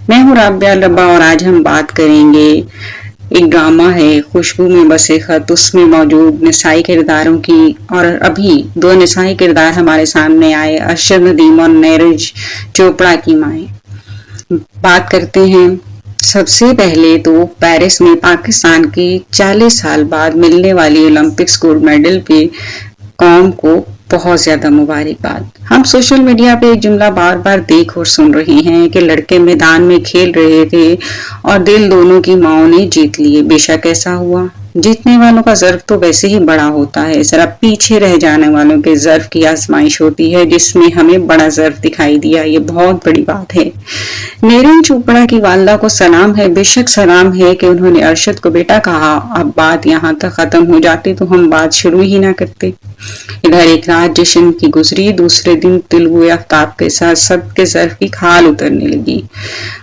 मैं हूँ राबिया रब्बा और आज हम बात करेंगे एक ड्रामा है खुशबू में बसे खत, उसमें मौजूद निसाई किरदारों की। और अभी दो निसाई किरदार हमारे सामने आए, अरशद नदीम और नीरज चोपड़ा की माएँ। बात करते हैं सबसे पहले तो पेरिस में पाकिस्तान की 40 साल बाद मिलने वाली ओलंपिक्स गोल्ड मेडल पे कौम को बहुत ज्यादा मुबारकबाद। हम सोशल मीडिया पे एक जुमला बार बार देख और सुन रहे हैं कि लड़के मैदान में खेल रहे थे और दिल दोनों की माओ ने जीत लिए। बेशक ऐसा हुआ, जीतने वालों का ज़र्फ तो वैसे ही बड़ा होता है, जरा पीछे रह जाने वालों के ज़र्फ की आजमाइश होती है, जिसमें हमें बड़ा ज़र्फ दिखाई दिया। ये बहुत बड़ी बात है। नीरज चोपड़ा की वालदा को सलाम है, बेशक सलाम है कि उन्होंने अरशद को बेटा कहा। अब बात यहाँ तक खत्म हो जाती तो हम बात शुरू ही ना करते। इधर एक रात जश्न की गुजरी, दूसरे दिन तिलुए आफ्ताब के साथ सबके ज़र्फ की खाल उतरने लगी।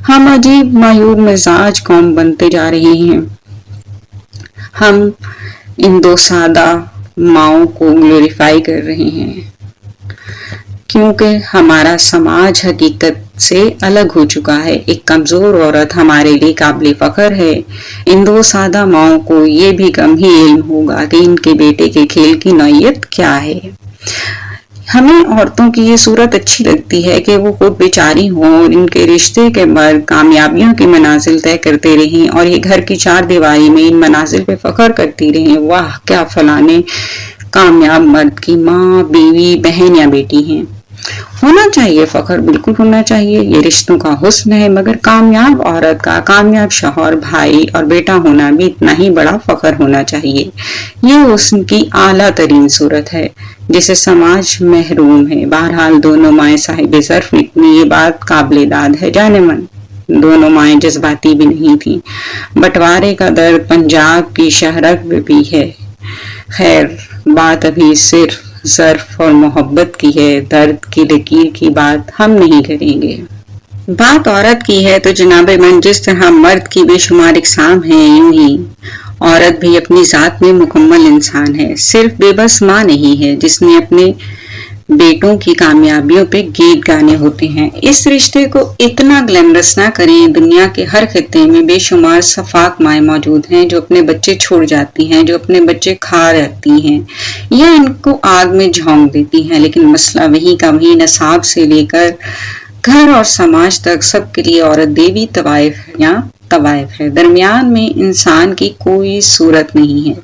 हम अजीब मायूब मिजाज कौम बनते जा रहे हैं। हम इन दो सादा माओं को ग्लोरीफाई कर रहे हैं क्योंकि हमारा समाज हकीकत से अलग हो चुका है। एक कमजोर औरत हमारे लिए काबिल फख्र है। इन दो सादा माओं को ये भी कम ही इल्म होगा कि इनके बेटे के खेल की नौयत क्या है। हमें औरतों की ये सूरत अच्छी लगती है कि वो खुद बेचारी हों और इनके रिश्ते के मर्द कामयाबियों की मनाजिल तय करते रहें और ये घर की चार दीवारी में इन मनाजिल पे फख्र करती रहें। वाह, क्या फलाने कामयाब मर्द की माँ, बीवी, बहन या बेटी हैं। होना चाहिए फख्र, बिल्कुल होना चाहिए, ये रिश्तों का हुस्न है। मगर कामयाब औरत का कामयाब शौहर, भाई और बेटा होना भी इतना ही बड़ा फख्र होना चाहिए। ये हुस्न की आला तरीन सूरत है जिसे समाज महरूम है। बहरहाल दोनों माएँ साहिब ज़र्फ निकली, ये बात काबिल दाद है। जाने मन दोनों माएँ जज्बाती भी नहीं थी। बंटवारे का दर्द पंजाब की शहरक में भी है। खैर, बात अभी सिर्फ ज़र्फ और मोहब्बत की है, दर्द की लकीर की बात हम नहीं करेंगे। बात औरत की है तो जनाबे मन जिस तरह मर्द की बेशुमार इकसाम है, यूं ही औरत भी अपनी जात में मुकम्मल इंसान है। सिर्फ बेबस माँ नहीं है जिसने अपने बेटों की कामयाबियों पे गीत गाने होते हैं। इस रिश्ते को इतना ग्लैमरस ना करें। दुनिया के हर खित्ते में बेशुमार सफाक माएँ मौजूद हैं जो अपने बच्चे छोड़ जाती हैं, जो अपने बच्चे खा रहती हैं या इनको आग में झोंक देती हैं। लेकिन मसला वही का वही, नसाब से लेकर घर और समाज तक सबके लिए औरत देवी तवाइफ या तवाइफ है। दरमियान में इंसान की कोई सूरत नहीं है।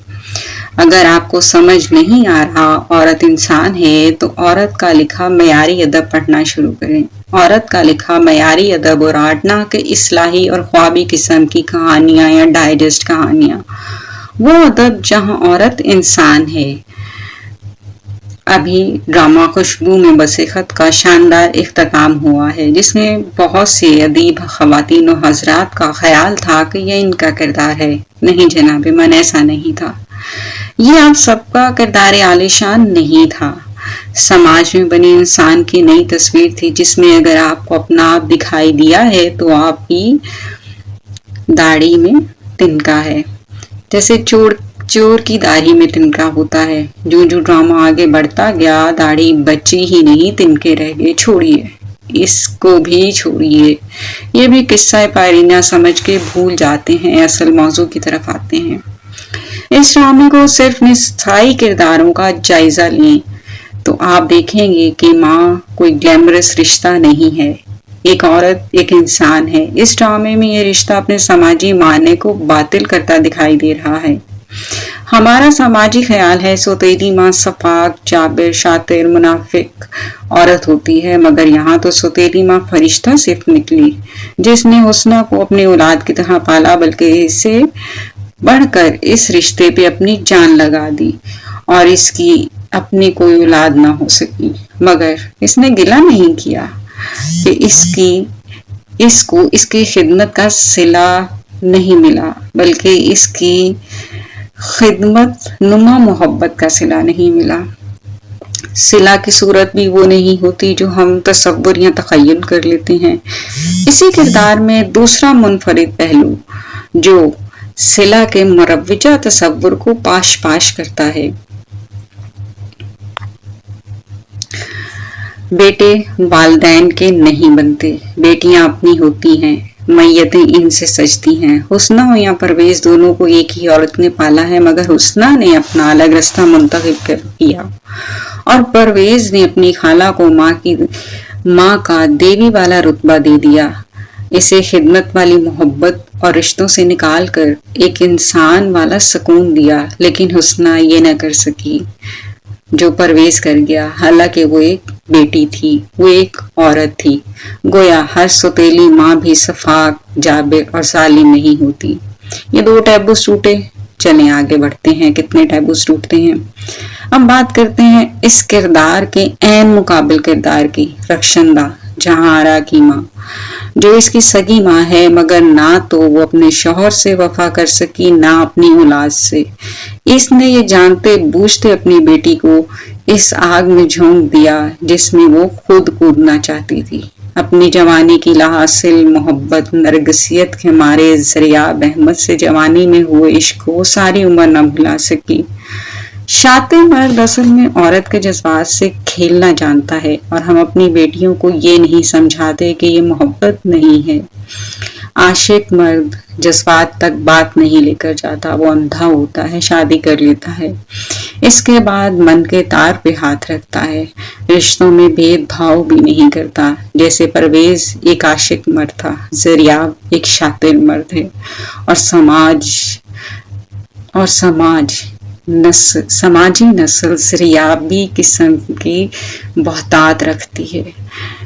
अगर आपको समझ नहीं आ रहा औरत इंसान है तो औरत का लिखा मयारी अदब पढ़ना शुरू करें। औरत का लिखा मयारी अदब और आटना के इस्लाही और ख्वाबी किस्म की कहानियां या डाइजेस्ट कहानियां, वो अदब जहां औरत इंसान है। अभी ड्रामा खुशबू में बसे खत का शानदार इख्तिताम हुआ है जिसमें बहुत से अदीब खवातीन और हजरात का ख्याल था कि यह इनका किरदार है। नहीं जनाबे मन, ऐसा नहीं था। ये आप सबका किरदार आलीशान नहीं था। समाज में बने इंसान की नई तस्वीर थी जिसमें अगर आपको अपना आप दिखाई दिया है तो आपकी दाढ़ी में तिनका है, जैसे चोर की दाढ़ी में तिनका होता है। जो ड्रामा आगे बढ़ता गया दाढ़ी बची ही नहीं, तिनके रह गए। छोड़िए, इसको भी छोड़िए, ये भी किस्सा पायरीना समझ के भूल जाते हैं, असल मौजू की तरफ आते हैं। इस ड्रामे को सिर्फ निसाई किरदारों का जायजा लें तो आप देखेंगे कि माँ कोई ग्लैमरस रिश्ता नहीं है। एक औरत एक इंसान है। इस ड्रामे में ये रिश्ता अपने समाजी मायने को बातिल करता दिखाई दे रहा है। हमारा समाजी ख्याल है सौतेली माँ सफाक, जाबिर, शातिर, मुनाफिक औरत होती है, मगर यहाँ तो सौतेली माँ फरिश्ता सिर्फ निकली जिसने हुस्ना को अपनी औलाद की तरह पाला, बल्कि इससे बढ़कर इस रिश्ते पे अपनी जान लगा दी और इसकी अपनी कोई औलाद ना हो सकी। मगर इसने गिला नहीं किया कि इसको इसकी खिदमत का सिला नहीं मिला, बल्कि इसकी खिदमत नुमा मोहब्बत का सिला नहीं मिला। सिला की सूरत भी वो नहीं होती जो हम तसव्वुर या तखय्युल कर लेते हैं। इसी किरदार में दूसरा मुनफरिद पहलू जो सिला के मुरव्विजा तसव्वुर को पाश करता है। बेटे वालिदैन के नहीं बनते, बेटियां अपनी होती हैं। मैयतें इनसे सजती हैं। हुस्ना हो या परवेज, दोनों को एक ही औरत ने पाला है, मगर हुस्ना ने अपना अलग रास्ता मुंतखब किया और परवेज ने अपनी खाला को माँ का देवी वाला रुतबा दे दिया। इसे खिदमत वाली मोहब्बत और रिश्तों से निकाल कर एक इंसान वाला सुकून दिया, लेकिन हुस्ना ये न कर सकी जो परवेज कर गया। हालांकि वो एक बेटी थी, वो एक औरत थी। गोया हर सौतेली माँ भी सफाक, जाबिर और सालिम नहीं होती। ये 2 टैबूस टूटे। चलें आगे बढ़ते हैं, कितने टैबूस टूटते हैं। अब बात करते हैं इस किरदार के ऐन मुकाबिल किरदार की, रक्षंदा, जहां आरा की माँ, जो इसकी सगी माँ है, मगर ना तो वो अपने शौहर से वफा कर सकी, ना अपनी औलाद से। इसने ये जानते बूझते अपनी बेटी को इस आग में झोंक दिया जिसमें वो खुद कूदना चाहती थी। अपनी जवानी की लाहासिल मोहब्बत नरगिसियत के मारे ज़रियाब अहमद से जवानी में हुए इश्क को सारी उम्र न भुला सकी। शातिर मर्द असल में औरत के जज्बात से खेलना जानता है, और हम अपनी बेटियों को ये नहीं समझाते कि ये मोहब्बत नहीं है। आशिक मर्द जज्बात तक बात नहीं लेकर जाता, वो अंधा होता है, शादी कर लेता है, इसके बाद मन के तार पे हाथ रखता है, रिश्तों में भेदभाव भी नहीं करता। जैसे परवेज एक आशिक मर्द था, ज़रियाब एक शातिर मर्द है, और समाजी नस्ल ज़रियाबी किस्म की बहुतात रखती है,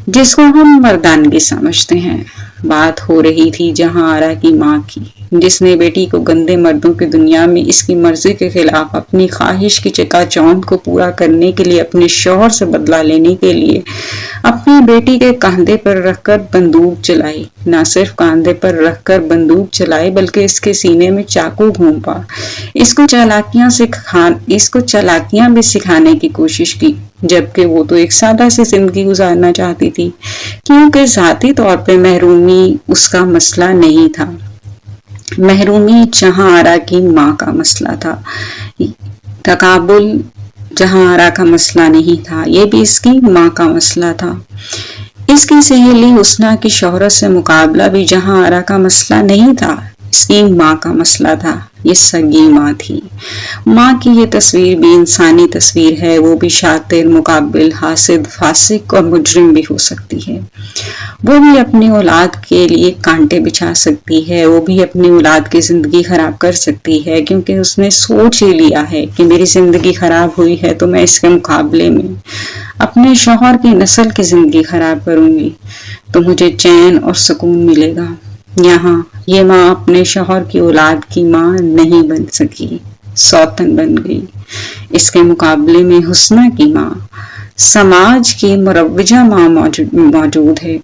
जिसको हम मर्दानगी समझते हैं। बात हो रही थी जहां आरा की माँ की, जिसने बेटी को गंदे मर्दों की दुनिया में इसकी मर्जी के खिलाफ अपनी ख्वाहिश की चकाचौंध को पूरा करने के लिए, अपने शौहर से बदला लेने के लिए अपनी बेटी के कंधे पर रखकर बंदूक चलाई। न सिर्फ कंधे पर रखकर बंदूक चलाई, बल्कि इसके सीने में चाकू घोंपा। इसको चालाकियां भी सिखाने की कोशिश की, जबकि वो तो एक सादा सी जिंदगी गुजारना चाहती थी, क्योंकि जाती तौर पे महरूमी उसका मसला नहीं था। महरूमी जहां आरा की माँ का मसला था, तकाबुल जहां आरा का मसला नहीं था, ये भी इसकी माँ का मसला था। इसकी सहेली हुस्ना की शोहरत से मुकाबला भी जहां आरा का मसला नहीं था, इसकी माँ का मसला था। ये सगी माँ थी। माँ की ये तस्वीर भी इंसानी तस्वीर है, वो भी शातिर, मुकाबिल, हासिद, फासिक और मुजरिम भी हो सकती है। वो भी अपनी औलाद के लिए कांटे बिछा सकती है, वो भी अपनी औलाद की जिंदगी खराब कर सकती है, क्योंकि उसने सोच ही लिया है कि मेरी जिंदगी खराब हुई है तो मैं इसके मुकाबले में अपने शौहर की नस्ल की जिंदगी खराब करूंगी तो मुझे चैन और सुकून मिलेगा। यहाँ ये माँ अपने शौहर की औलाद की माँ नहीं बन सकी, सौतन बन गई। इसके मुकाबले में हुस्ना की माँ समाज की मुरव्वजा माँ मौजूद है,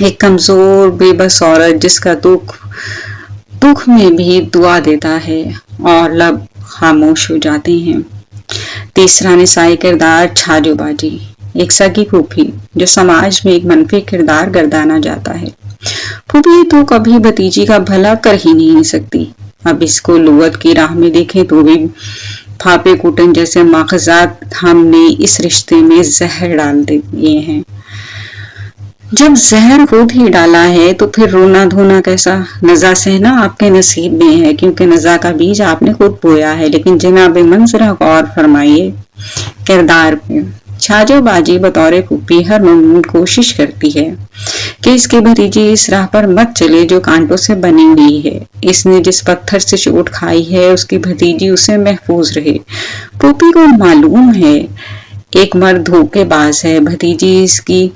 एक कमजोर बेबस औरत जिसका दुख में भी दुआ देता है और लब खामोश हो जाते हैं। तीसरा निसाई किरदार छाजो बाजी, एक सगी फूफी जो समाज में एक मनफी किरदार गर्दाना जाता है। फूफी तो कभी भतीजी का भला कर ही नहीं सकती। अब इसको लुगत की राह में देखें तो भी फापे कूटन जैसे माखजात हमने इस रिश्ते में जहर डाल दिए हैं। जब जहर खुद ही डाला है तो फिर रोना धोना कैसा? नज़ा सहना आपके नसीब में है, क्योंकि नज़ा का बीज आपने खुद बोया है। लेकिन जनाब मंजरा गौर फरमाइए किरदार पे। छाजो बाजी बतौर फूफी हर मुमकिन कोशिश करती है कि इसकी भतीजी इस राह पर मत चले जो कांटों से बनी हुई है। इसने जिस पत्थर से चोट खाई है उसकी भतीजी उसे महफूज रहे। फूफी को मालूम है एक मर्द धोखेबाज है, भतीजी इसकी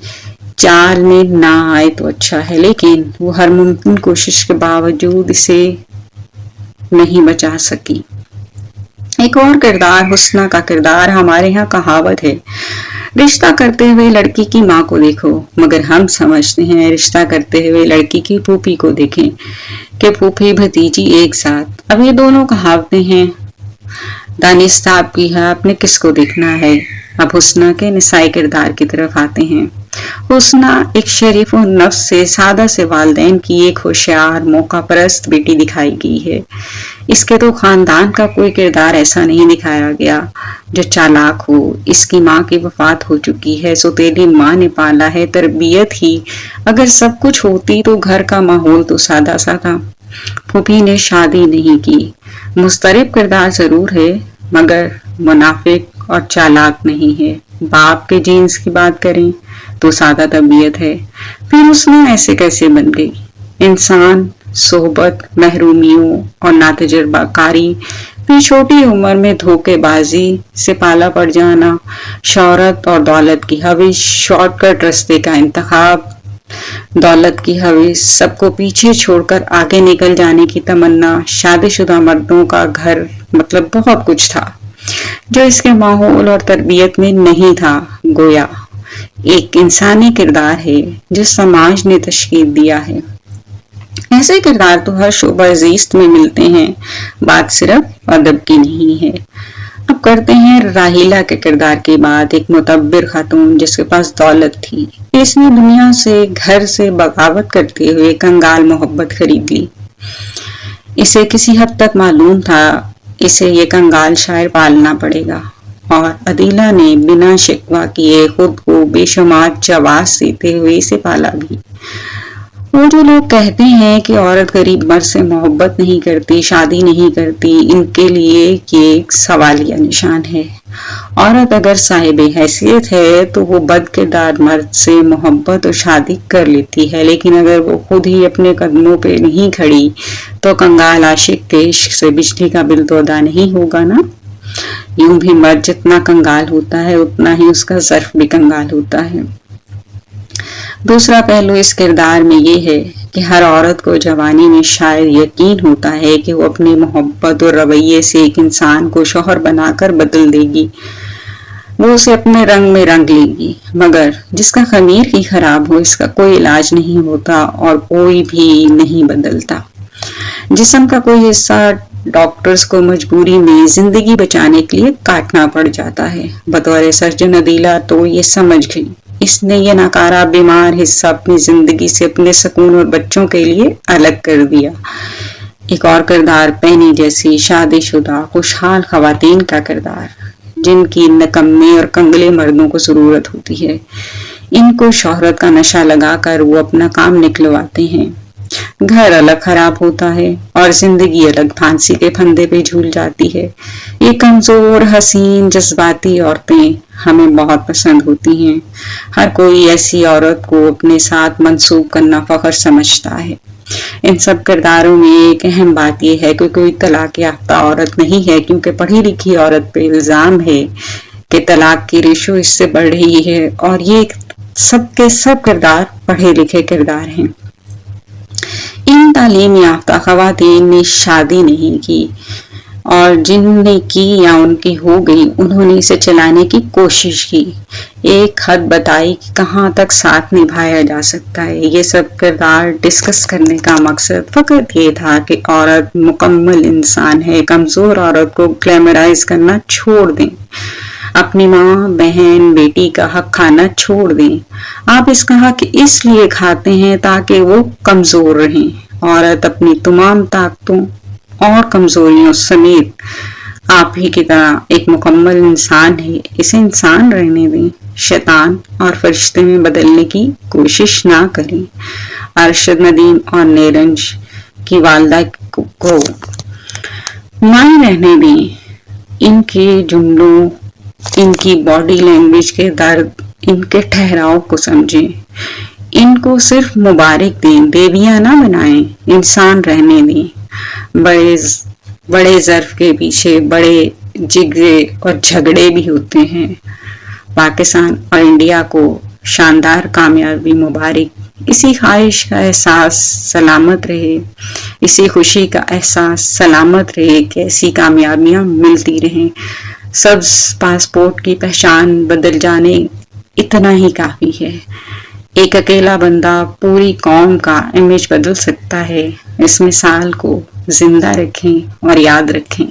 चाल में ना आए तो अच्छा है, लेकिन वो हर मुमकिन कोशिश के बावजूद इसे नहीं बचा सकी। एक और किरदार हुस्ना का किरदार। हमारे यहाँ कहावत है, रिश्ता करते हुए लड़की की माँ को देखो, मगर हम समझते हैं रिश्ता करते हुए लड़की की फूफी को देखें कि फूफी भतीजी एक साथ। अब ये दोनों कहावतें हैं, दानिस्ता आपकी है, आपने किसको देखना है। अब हुस्ना के निसाई किरदार की तरफ आते हैं। हुस्ना एक शरीफ और नफ्स से सादा से वालिदैन की एक होशियार मौका परस्त बेटी दिखाई गई है। इसके तो खानदान का कोई किरदार ऐसा नहीं दिखाया गया जो चालाक हो। इसकी माँ की वफात हो चुकी है, सौतेली माँ ने पाला है। तरबियत ही अगर सब कुछ होती तो घर का माहौल तो सादा सा था। फूफी ने शादी नहीं की। मुस्तरिब किरदार जरूर है मगर मुनाफिक और चालाक नहीं है। बाप के जीन्स की बात करें तो सादा तबीयत है, फिर उसमें ऐसे कैसे बन गई? इंसान सोहबत, महरूमियों और नातजुर्बाकारी, फिर छोटी उम्र में धोखेबाजी से पाला पड़ जाना, शोहरत और दौलत की हविश, शॉर्टकट रास्ते का इंतखाब, दौलत की हविश, सबको पीछे छोड़कर आगे निकल जाने की तमन्ना, शादीशुदा मर्दों का घर, मतलब बहुत कुछ था जो इसके माहौल और तरबियत में नहीं था। गोया एक इंसानी किरदार है जो समाज ने तशकील दिया है। ऐसे किरदार तो हर शोबा ज़ीस्त में मिलते हैं, बात सिर्फ अदब की नहीं है। अब करते हैं राहिला के किरदार की बात। एक मुतब्बिर खातून जिसके पास दौलत थी, इसने दुनिया से, घर से बगावत करते हुए कंगाल मोहब्बत खरीद ली। इसे किसी हद तक मालूम था इसे ये कंगाल शायर पालना पड़ेगा, और अदीला ने बिना शिकवा किए खुद को बेशुमार चवास देते हुए इसे पाला भी। वो जो लोग कहते हैं कि औरत गरीब मर्द से मोहब्बत नहीं करती, शादी नहीं करती, इनके लिए ये एक सवालिया निशान है। औरत अगर साहिब हैसियत है तो वो बद किरदार मर्द से मोहब्बत और शादी कर लेती है, लेकिन अगर वो खुद ही अपने कदमों पे नहीं खड़ी तो कंगाल आशिक के इश्क से बिजली का बिल तो अदा नहीं होगा ना। यूं भी मर्द जितना कंगाल होता है उतना ही उसका ज़र्फ भी कंगाल होता है। दूसरा पहलू इस किरदार में ये है कि हर औरत को जवानी में शायद यकीन होता है कि वो अपनी मोहब्बत और रवैये से एक इंसान को शौहर बनाकर बदल देगी, वो उसे अपने रंग में रंग लेगी। मगर जिसका खमीर ही खराब हो इसका कोई इलाज नहीं होता और कोई भी नहीं बदलता। जिस्म का कोई हिस्सा डॉक्टर्स को मजबूरी में जिंदगी बचाने के लिए काटना पड़ जाता है। बतौर सर्जन अदीला तो ये समझ गई। इसने ये नाकारा बीमार हिस्सा अपनी जिंदगी से अपने सुकून और बच्चों के लिए अलग कर दिया। एक और किरदार पैनी जैसी शादीशुदा खुशहाल खवातीन का किरदार, जिनकी नकम्मे और कंगले मर्दों को जरूरत होती है। इनको शोहरत का नशा लगाकर वो अपना काम निकलवाते हैं। घर अलग खराब होता है और जिंदगी अलग फांसी के फंदे पे झूल जाती है। ये कमजोर, हसीन, जज्बाती औरतें हमें बहुत पसंद होती हैं। हर कोई ऐसी औरत को अपने साथ मंसूब करना फख्र समझता है। इन सब किरदारों में एक अहम बात यह है कि कोई तलाक याफ्ता औरत नहीं है, क्योंकि पढ़ी लिखी औरत पे इल्जाम है कि तलाक की रेशो इससे बढ़ रही है, और ये सब के सब किरदार पढ़े लिखे किरदार हैं। इन तालीम याफ्ता खवातीन ने शादी नहीं की, और जिनने की या उनकी हो गई उन्होंने इसे चलाने की कोशिश की। एक हद बताई कि कहाँ तक साथ निभाया जा सकता है। ये सब किरदार डिस्कस करने का मकसद फकत ये था कि औरत मुकम्मल इंसान है। कमजोर औरत को ग्लैमराइज करना छोड़ दें, अपनी माँ, बहन, बेटी का हक खाना छोड़ दें। आप इसका हक इसलिए खाते हैं ताकि वो कमजोर रहें। औरत अपनी तमाम ताकतों और कमजोरियों समेत आप ही की तरह एक मुकम्मल इंसान है। इसे इंसान रहने दें। शैतान और फरिश्ते में बदलने की कोशिश ना करें। अरशद नदीम और नीरज की वालदा को ना रहने दें। इनके जुमलों, इनकी बॉडी लैंग्वेज के दर्द, इनके ठहराव को समझें। इनको सिर्फ मुबारक दें, देवियां ना बनाएं। इंसान रहने दें। बड़े ज़र्फ के पीछे बड़े जिगरे और झगड़े भी होते हैं। पाकिस्तान और इंडिया को शानदार कामयाबी मुबारक। इसी ख्वाहिश का एहसास सलामत रहे, इसी खुशी का एहसास सलामत रहे कि ऐसी कामयाबियां मिलती रहें। सब्ज पासपोर्ट की पहचान बदल जाने इतना ही काफी है। एक अकेला बंदा पूरी कौम का इमेज बदल सकता है। इस मिसाल को जिंदा रखें और याद रखें।